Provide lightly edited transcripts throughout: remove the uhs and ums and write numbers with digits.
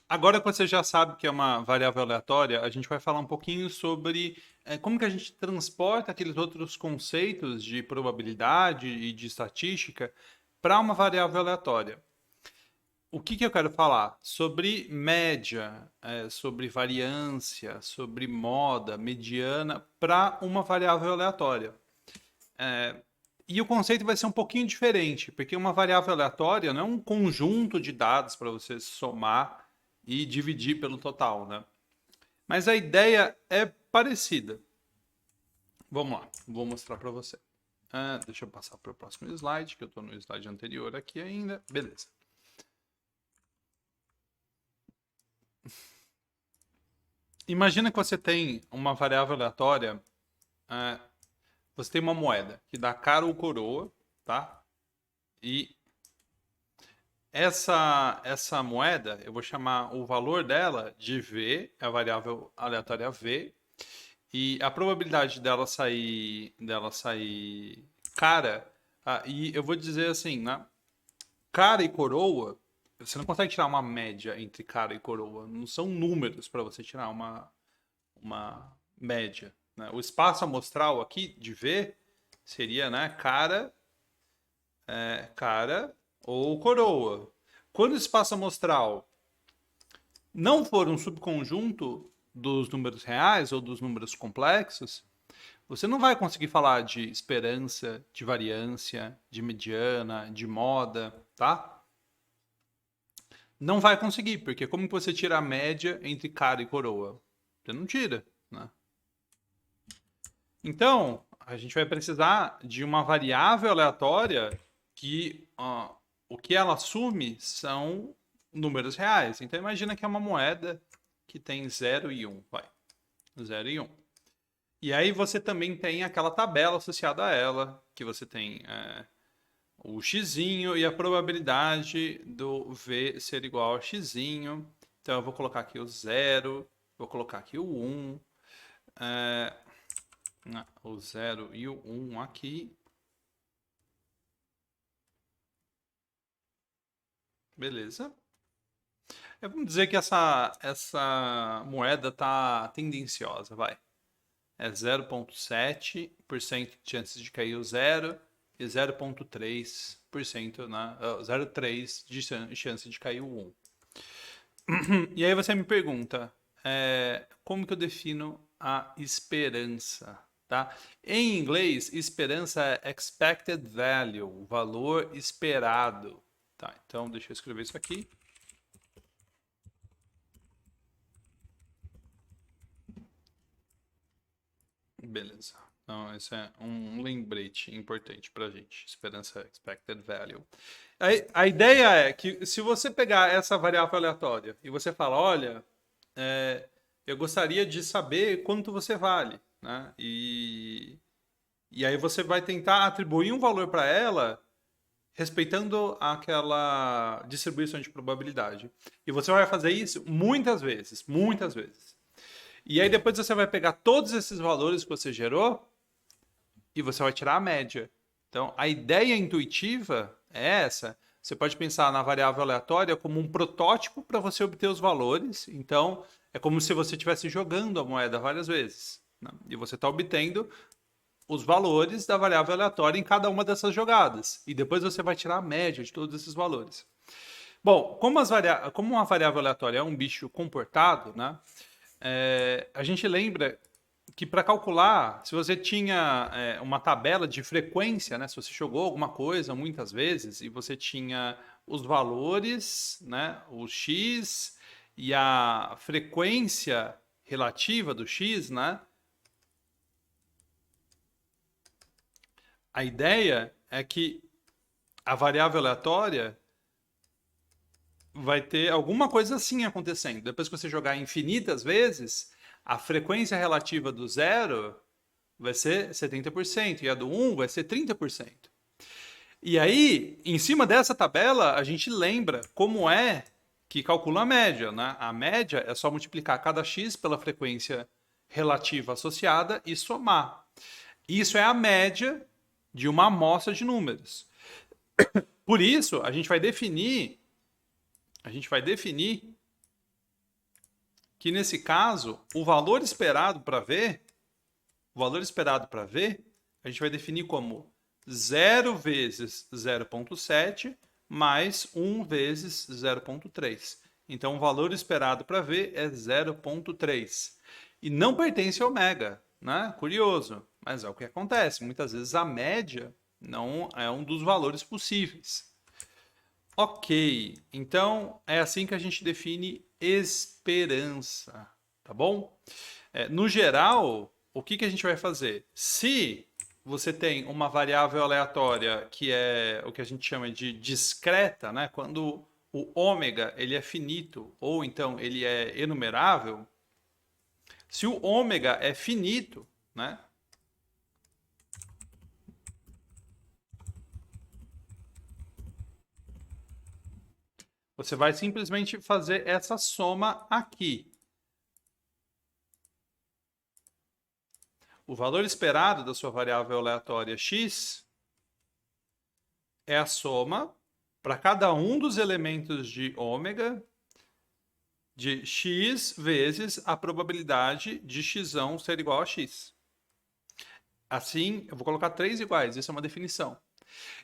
Agora que você já sabe que é uma variável aleatória, a gente vai falar um pouquinho sobre como que a gente transporta aqueles outros conceitos de probabilidade e de estatística para uma variável aleatória. O que que eu quero falar? Sobre média, sobre variância, sobre moda, mediana para uma variável aleatória. E o conceito vai ser um pouquinho diferente, porque uma variável aleatória não é um conjunto de dados para você somar e dividir pelo total, né? Mas a ideia é parecida. Vamos lá, vou mostrar para você. Deixa eu passar para o próximo slide, que eu estou no slide anterior aqui ainda. Beleza. Imagina que você tem uma variável aleatória, é, você tem uma moeda que dá cara ou coroa, tá? E essa moeda, eu vou chamar o valor dela de V, é a variável aleatória V, e a probabilidade dela sair cara, e eu vou dizer assim, né? Cara e coroa, você não consegue tirar uma média entre cara e coroa, não são números para você tirar uma média, né? O espaço amostral aqui de V seria, né, cara ou coroa. Quando o espaço amostral não for um subconjunto dos números reais ou dos números complexos, você não vai conseguir falar de esperança, de variância, de mediana, de moda, tá? Não vai conseguir, porque como que você tira a média entre cara e coroa? Você não tira, né? Então, a gente vai precisar de uma variável aleatória que o que ela assume são números reais. Então, imagina que é uma moeda que tem 0 e 1, vai. 0 e 1. E aí você também tem aquela tabela associada a ela, que você tem o xizinho e a probabilidade do V ser igual a xizinho. Então eu vou colocar aqui o 0, vou colocar aqui o 1, o 0 e o 1 aqui. Beleza. Vamos dizer que essa moeda tá tendenciosa, vai. É 0,7% de chances de cair o 0 e 0,3%, né? 0,3% de chance de cair o 1. E aí você me pergunta, como que eu defino a esperança, tá? Em inglês, esperança é expected value, valor esperado, tá? Então, deixa eu escrever isso aqui. Beleza. Então, esse é um lembrete importante pra gente. Esperança expected value. A ideia é que se você pegar essa variável aleatória e você fala, olha, eu gostaria de saber quanto você vale, né? E aí você vai tentar atribuir um valor para ela respeitando aquela distribuição de probabilidade. E você vai fazer isso muitas vezes, muitas vezes. E aí depois você vai pegar todos esses valores que você gerou e você vai tirar a média. Então, a ideia intuitiva é essa. Você pode pensar na variável aleatória como um protótipo para você obter os valores. Então, é como se você estivesse jogando a moeda várias vezes, né? E você está obtendo os valores da variável aleatória em cada uma dessas jogadas. E depois você vai tirar a média de todos esses valores. Bom, como uma variável aleatória é um bicho comportado, né? A gente lembra que para calcular, se você tinha uma tabela de frequência, né, se você jogou alguma coisa muitas vezes e você tinha os valores, né, o x e a frequência relativa do x, né, a ideia é que a variável aleatória vai ter alguma coisa assim acontecendo. Depois que você jogar infinitas vezes, a frequência relativa do zero vai ser 70% e a do 1 vai ser 30%. E aí, em cima dessa tabela, a gente lembra como é que calcula a média, né? A média é só multiplicar cada x pela frequência relativa associada e somar. Isso é a média de uma amostra de números. Por isso, a gente vai definir que nesse caso, o valor esperado para V, a gente vai definir como 0 vezes 0,7 mais 1 vezes 0,3. Então, o valor esperado para V é 0,3. E não pertence ao ômega, né? Curioso, mas é o que acontece. Muitas vezes a média não é um dos valores possíveis. Ok, então é assim que a gente define esperança, tá bom? No geral, o que a gente vai fazer? Se você tem uma variável aleatória que é o que a gente chama de discreta, né? Quando o ômega ele é finito ou então ele é enumerável, se o ômega é finito, né? Você vai simplesmente fazer essa soma aqui. O valor esperado da sua variável aleatória x é a soma para cada um dos elementos de ômega de x vezes a probabilidade de x ser igual a x. Assim, eu vou colocar 3 iguais, isso é uma definição.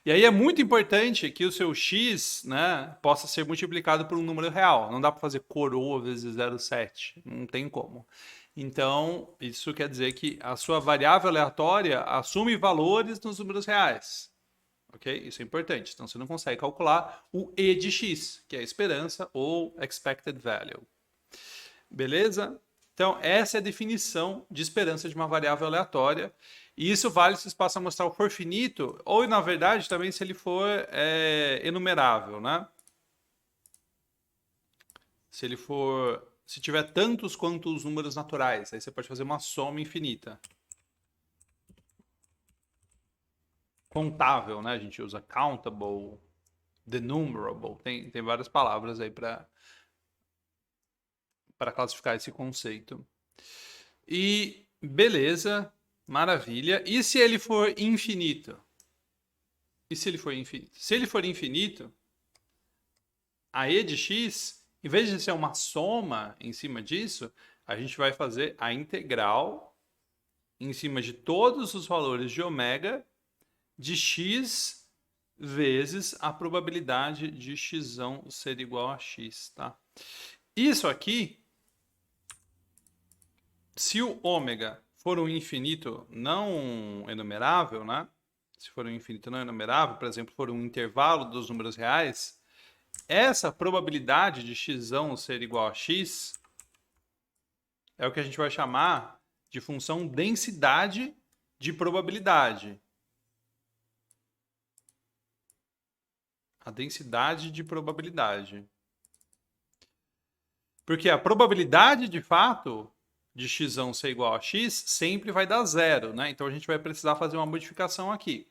E aí é muito importante que o seu x, né, possa ser multiplicado por um número real. Não dá para fazer coroa vezes 0,7, não tem como. Então, isso quer dizer que a sua variável aleatória assume valores nos números reais. Ok? Isso é importante. Então, você não consegue calcular o E de x, que é a esperança ou expected value. Beleza? Então, essa é a definição de esperança de uma variável aleatória. E isso vale se o espaço amostral for finito, ou, na verdade, também se ele for enumerável, né? Se tiver tantos quanto os números naturais, aí você pode fazer uma soma infinita. Contável, né? A gente usa countable, denumerable, tem várias palavras aí para classificar esse conceito. E beleza, maravilha. E se ele for infinito? E se ele for infinito? Se ele for infinito, a e de x, em vez de ser uma soma em cima disso, a gente vai fazer a integral em cima de todos os valores de ômega de x vezes a probabilidade de x ser igual a x, tá? Isso aqui, se o ômega for um infinito não enumerável, né? Se for um infinito não enumerável, por exemplo, for um intervalo dos números reais, essa probabilidade de x ser igual a x é o que a gente vai chamar de função densidade de probabilidade. A densidade de probabilidade. Porque a probabilidade, de fato, de x ser igual a x sempre vai dar zero, né? Então a gente vai precisar fazer uma modificação aqui.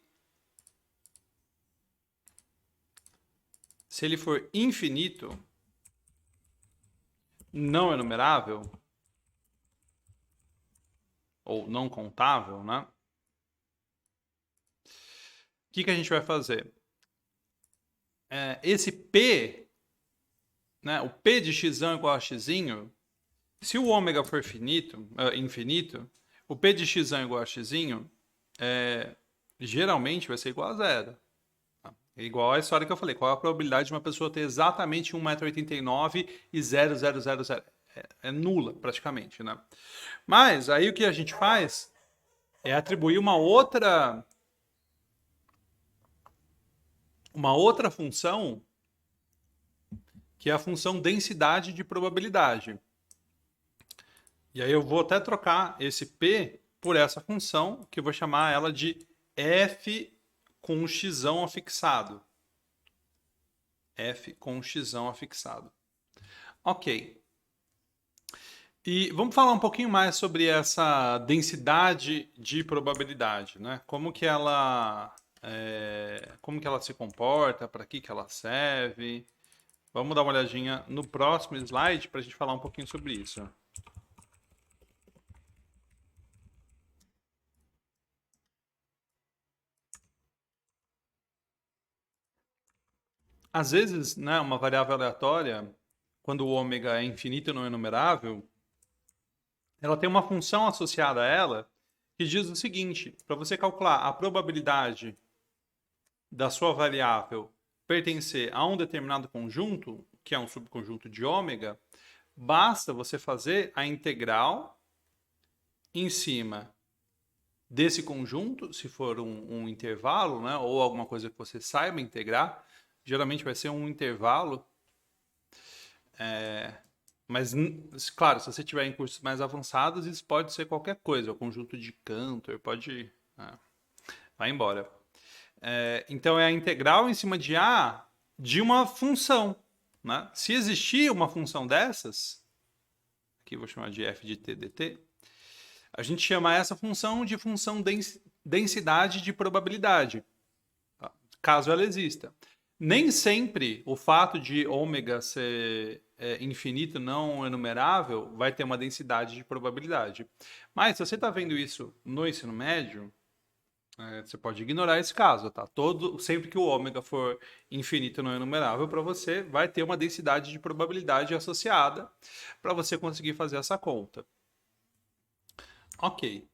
Se ele for infinito, não enumerável, ou não contável, né? O que a gente vai fazer? Esse P, né, o P de x igual a x, se o ômega for infinito, o P de x igual a x, geralmente vai ser igual a zero. É igual a história que eu falei. Qual é a probabilidade de uma pessoa ter exatamente 1,89 m e 0,000? É nula, praticamente, né? Mas aí o que a gente faz é atribuir uma outra função, que é a função densidade de probabilidade. E aí eu vou até trocar esse P por essa função, que eu vou chamar ela de f com um x afixado. F com um x afixado. Ok. E vamos falar um pouquinho mais sobre essa densidade de probabilidade, né? Como que ela se comporta, para que ela serve. Vamos dar uma olhadinha no próximo slide para a gente falar um pouquinho sobre isso. Às vezes, né, uma variável aleatória, quando o ômega é infinito e não enumerável, ela tem uma função associada a ela que diz o seguinte: para você calcular a probabilidade da sua variável pertencer a um determinado conjunto, que é um subconjunto de ômega, basta você fazer a integral em cima desse conjunto, se for um intervalo, né, ou alguma coisa que você saiba integrar. Geralmente vai ser um intervalo. Mas, claro, se você tiver em cursos mais avançados, isso pode ser qualquer coisa. O conjunto de Cantor pode... vai embora. Então, é a integral em cima de A de uma função. Né? Se existir uma função dessas, aqui eu vou chamar de f de t dt, a gente chama essa função de função densidade de probabilidade, tá? Caso ela exista. Nem sempre o fato de ômega ser infinito, não enumerável, vai ter uma densidade de probabilidade. Mas se você está vendo isso no ensino médio, você pode ignorar esse caso, tá? Sempre que o ômega for infinito não enumerável para você, vai ter uma densidade de probabilidade associada para você conseguir fazer essa conta. Ok.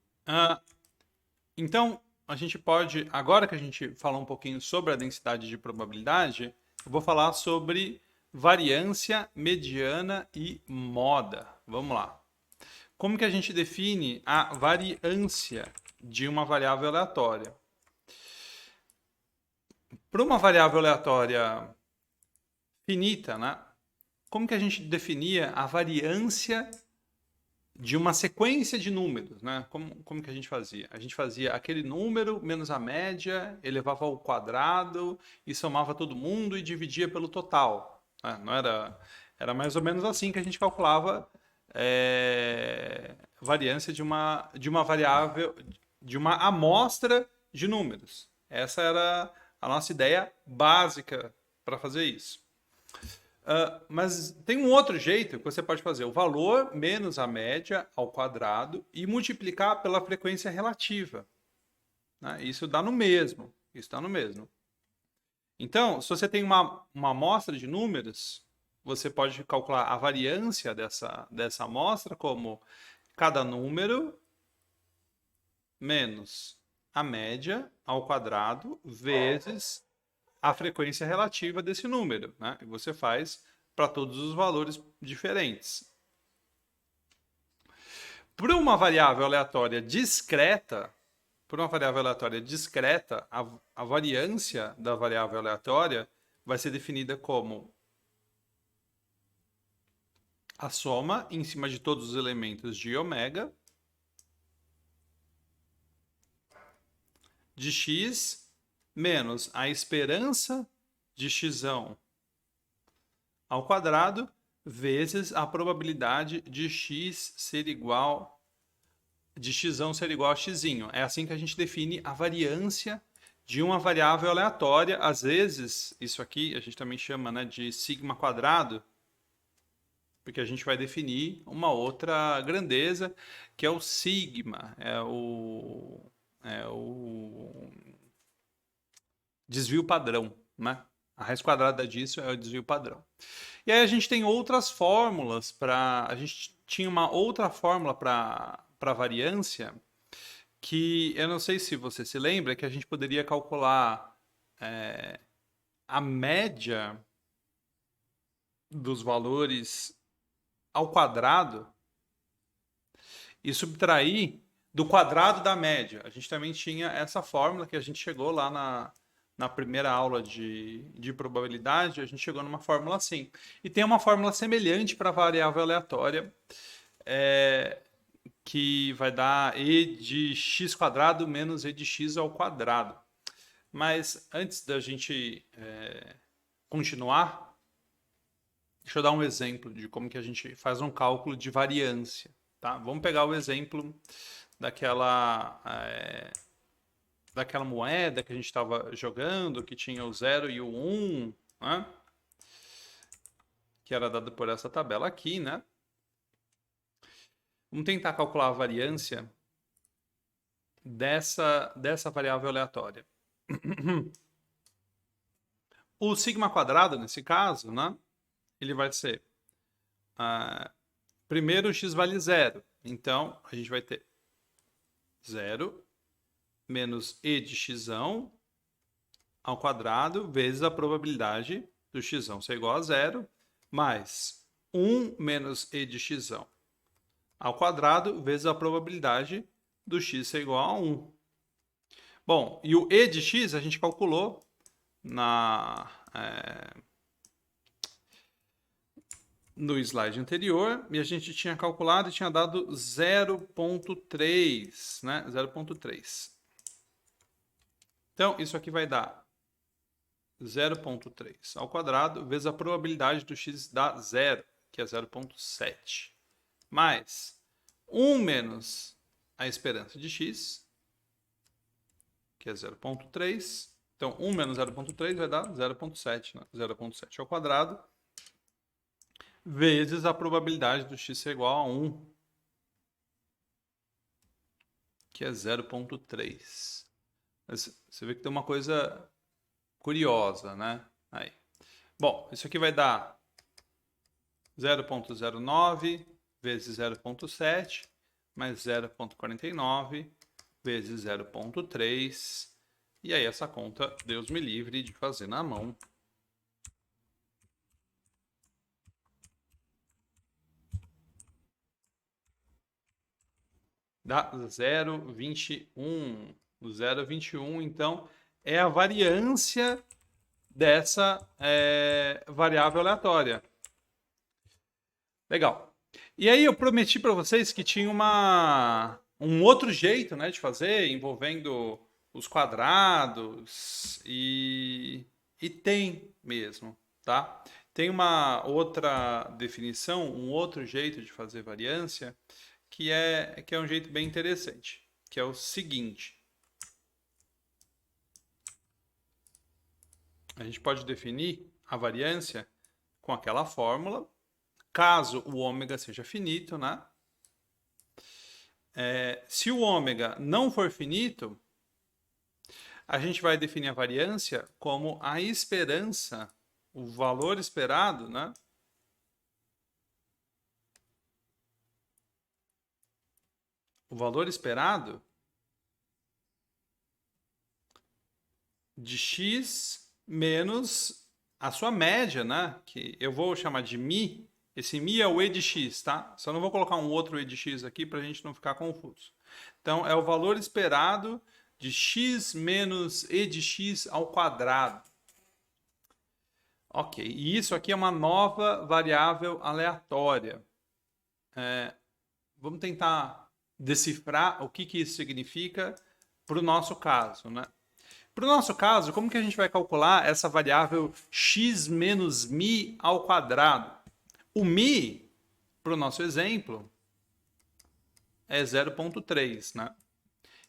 Então, a gente pode, agora que a gente falou um pouquinho sobre a densidade de probabilidade, eu vou falar sobre variância, mediana e moda. Vamos lá. Como que a gente define a variância de uma variável aleatória? Para uma variável aleatória finita, né? Como que a gente definia a variância de uma sequência de números, né? Como que a gente fazia? A gente fazia aquele número menos a média, elevava ao quadrado e somava todo mundo e dividia pelo total. Não era mais ou menos assim que a gente calculava variância de uma variável, de uma amostra de números. Essa era a nossa ideia básica para fazer isso. Mas tem um outro jeito que você pode fazer: o valor menos a média ao quadrado e multiplicar pela frequência relativa. Né? Isso dá no mesmo. Isso dá no mesmo. Então, se você tem uma amostra de números, você pode calcular a variância dessa amostra como cada número menos a média ao quadrado vezes a frequência relativa desse número, né? E você faz para todos os valores diferentes. Por uma variável aleatória discreta, a variância da variável aleatória vai ser definida como a soma em cima de todos os elementos de ômega de x menos a esperança de x ao quadrado vezes a probabilidade de x ser igual a x. É assim que a gente define a variância de uma variável aleatória. Às vezes, isso aqui a gente também chama, né, de sigma quadrado, porque a gente vai definir uma outra grandeza, que é o sigma, é o desvio padrão, né? A raiz quadrada disso é o desvio padrão. E aí a gente tem outras fórmulas para... A gente tinha uma outra fórmula para variância, que eu não sei se você se lembra, que a gente poderia calcular a média dos valores ao quadrado e subtrair do quadrado da média. A gente também tinha essa fórmula que a gente chegou lá na primeira aula de probabilidade, a gente chegou numa fórmula assim. E tem uma fórmula semelhante para variável aleatória, que vai dar e de x quadrado menos e de x ao quadrado. Mas antes da gente continuar, deixa eu dar um exemplo de como que a gente faz um cálculo de variância. Tá? Vamos pegar o exemplo daquela moeda que a gente estava jogando, que tinha o 0 e o 1, né? Que era dado por essa tabela aqui, né? Vamos tentar calcular a variância dessa variável aleatória. O sigma quadrado, nesse caso, né? Ele vai ser... primeiro, x vale 0. Então, a gente vai ter 0 menos e de x ao quadrado vezes a probabilidade do x ser igual a 0, mais 1 menos e de x ao quadrado vezes a probabilidade do x ser igual a 1. Bom, e o e de x a gente calculou no slide anterior, e a gente tinha calculado e tinha dado 0,3, né? 0,3. Então, isso aqui vai dar 0,3 ao quadrado vezes a probabilidade do x dar 0, que é 0,7, mais 1 menos a esperança de x, que é 0,3. Então, 1 menos 0,3 vai dar 0,7, né? 0,7 ao quadrado, vezes a probabilidade do x ser igual a 1, que é 0,3. Você vê que tem uma coisa curiosa, né? Aí. Bom, isso aqui vai dar 0,09 vezes 0,7, mais 0,49 vezes 0,3. E aí essa conta, Deus me livre de fazer na mão. Dá 0,21. O 0,21, então, é a variância dessa variável aleatória. Legal. E aí eu prometi para vocês que tinha um outro jeito, né, de fazer, envolvendo os quadrados, e tem mesmo, tá? Tem uma outra definição, um outro jeito de fazer variância, que é um jeito bem interessante, que é o seguinte. A gente pode definir a variância com aquela fórmula, caso o ômega seja finito, né? Se o ômega não for finito, a gente vai definir a variância como a esperança, o valor esperado, né? O valor esperado de x menos a sua média, né? Que eu vou chamar de μ. Esse μ é o e de x, tá? Só não vou colocar um outro e de x aqui para a gente não ficar confuso. Então, é o valor esperado de x menos e de x ao quadrado. Ok, e isso aqui é uma nova variável aleatória. Vamos tentar decifrar o que isso significa para o nosso caso, né? Para o nosso caso, como que a gente vai calcular essa variável x menos μ ao quadrado? O μ, para o nosso exemplo, é 0,3, né?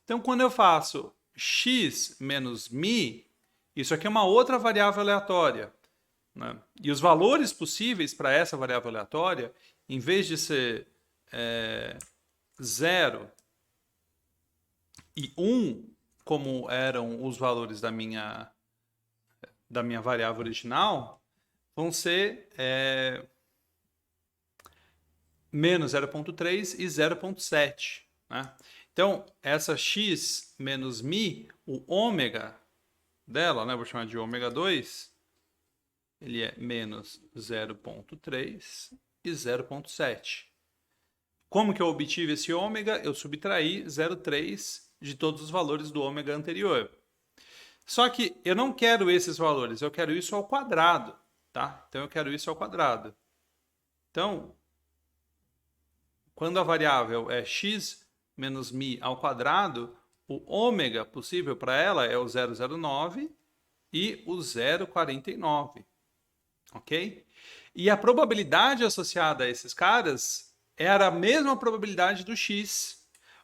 Então, quando eu faço x menos μ, isso aqui é uma outra variável aleatória, né? E os valores possíveis para essa variável aleatória, em vez de ser 0 e 1, como eram os valores da minha variável original, vão ser menos 0,3 e 0,7. Né? Então, essa x menos μ, o ômega dela, né, vou chamar de ômega 2, ele é menos 0,3 e 0,7. Como que eu obtive esse ômega? Eu subtraí 0,3 de todos os valores do ômega anterior. Só que eu não quero esses valores, eu quero isso ao quadrado, tá? Então, eu quero isso ao quadrado. Então, quando a variável é x menos μ ao quadrado, o ômega possível para ela é o 0,09 e o 0,49, ok? E a probabilidade associada a esses caras era a mesma probabilidade do x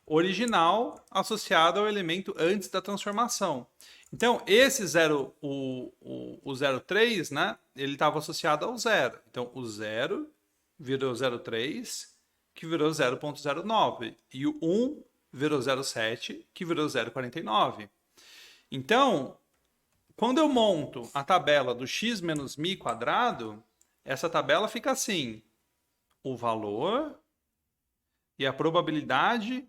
original associado ao elemento antes da transformação. Então, esse o 0,3, né, ele estava associado ao 0. Então, o 0 virou 0,3, que virou 0,09. E o 1 virou 0,7, que virou 0,49. Então, quando eu monto a tabela do x menos μ quadrado, essa tabela fica assim. O valor E a probabilidade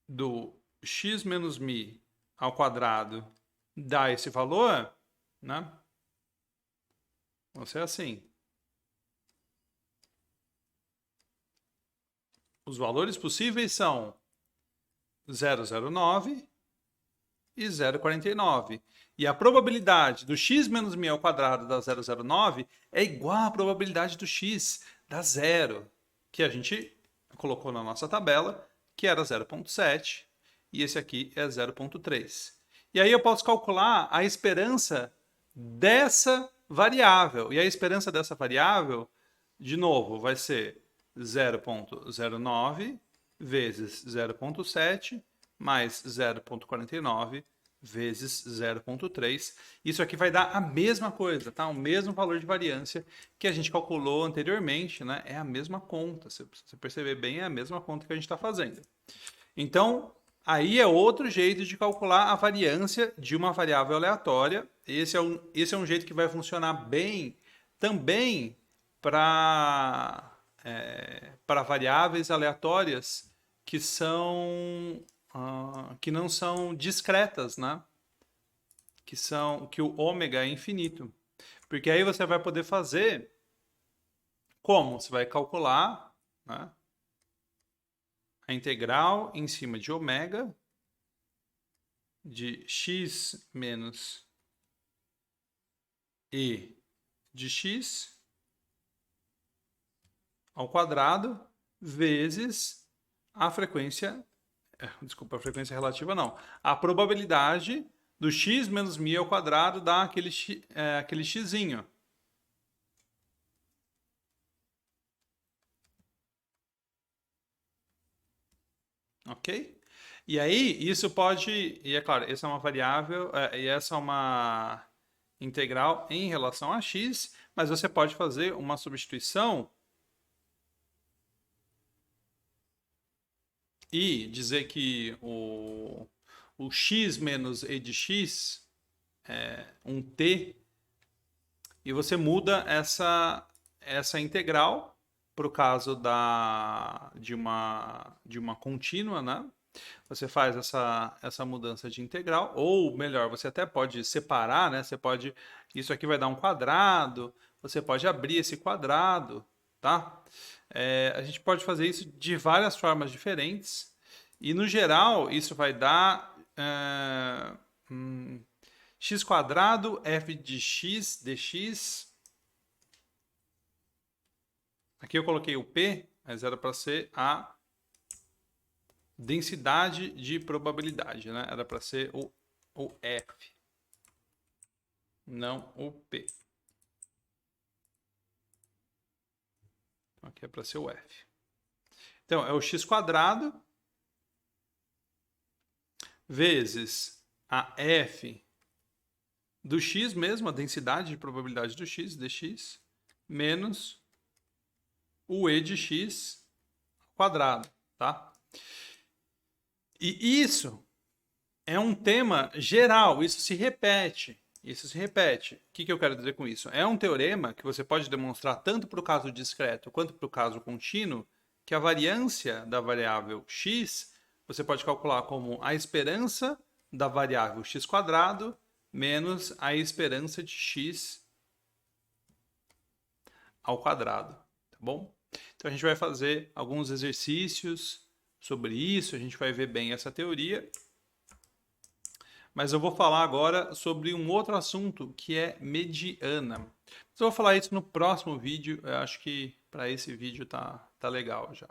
do x menos mi ao quadrado dar esse valor, né? Vai ser assim. Os valores possíveis são 0,09 e 0,49. E a probabilidade do x menos mi ao quadrado dar 0,09 é igual à probabilidade do x dar zero, que a gente colocou na nossa tabela, que era 0,7, e esse aqui é 0,3. E aí eu posso calcular a esperança dessa variável. E a esperança dessa variável, de novo, vai ser 0,09 vezes 0,7 mais 0,49 vezes 0,3. Isso aqui vai dar a mesma coisa, tá? O mesmo valor de variância que a gente calculou anteriormente, né? É a mesma conta. Se você perceber bem, é a mesma conta que a gente está fazendo. Então, aí é outro jeito de calcular a variância de uma variável aleatória. Esse é um jeito que vai funcionar bem também para variáveis aleatórias que que não são discretas, né? Que o ômega é infinito. Porque aí você vai poder fazer como? Você vai calcular, né, a integral em cima de ômega de x menos e de x ao quadrado vezes a frequência, desculpa, a frequência relativa não, a probabilidade do x menos mi ao quadrado dá aquele xzinho. Ok? E aí, isso pode... E é claro, essa é uma variável, e essa é uma integral em relação a x, mas você pode fazer uma substituição e dizer que o x menos e de x é um t, e você muda essa integral para o caso de uma contínua, né? Você faz essa mudança de integral, ou melhor, você até pode separar, né? Isso aqui vai dar um quadrado, você pode abrir esse quadrado, tá? A gente pode fazer isso de várias formas diferentes, e no geral isso vai dar x quadrado f de x dx. Aqui eu coloquei o p, mas era para ser a densidade de probabilidade, né? Era para ser o F, não o P. Aqui é para ser o F. Então, é o x quadrado vezes a F do x mesmo, a densidade de probabilidade do x, dx, menos o e de x quadrado, tá? E isso é um tema geral, isso se repete. Isso se repete. O que eu quero dizer com isso? É um teorema que você pode demonstrar tanto para o caso discreto quanto para o caso contínuo, que a variância da variável x você pode calcular como a esperança da variável x quadrado menos a esperança de x ao quadrado, tá bom? Então a gente vai fazer alguns exercícios sobre isso, a gente vai ver bem essa teoria. Mas eu vou falar agora sobre um outro assunto que é mediana. Mas eu vou falar isso no próximo vídeo. Eu acho que para esse vídeo tá legal já.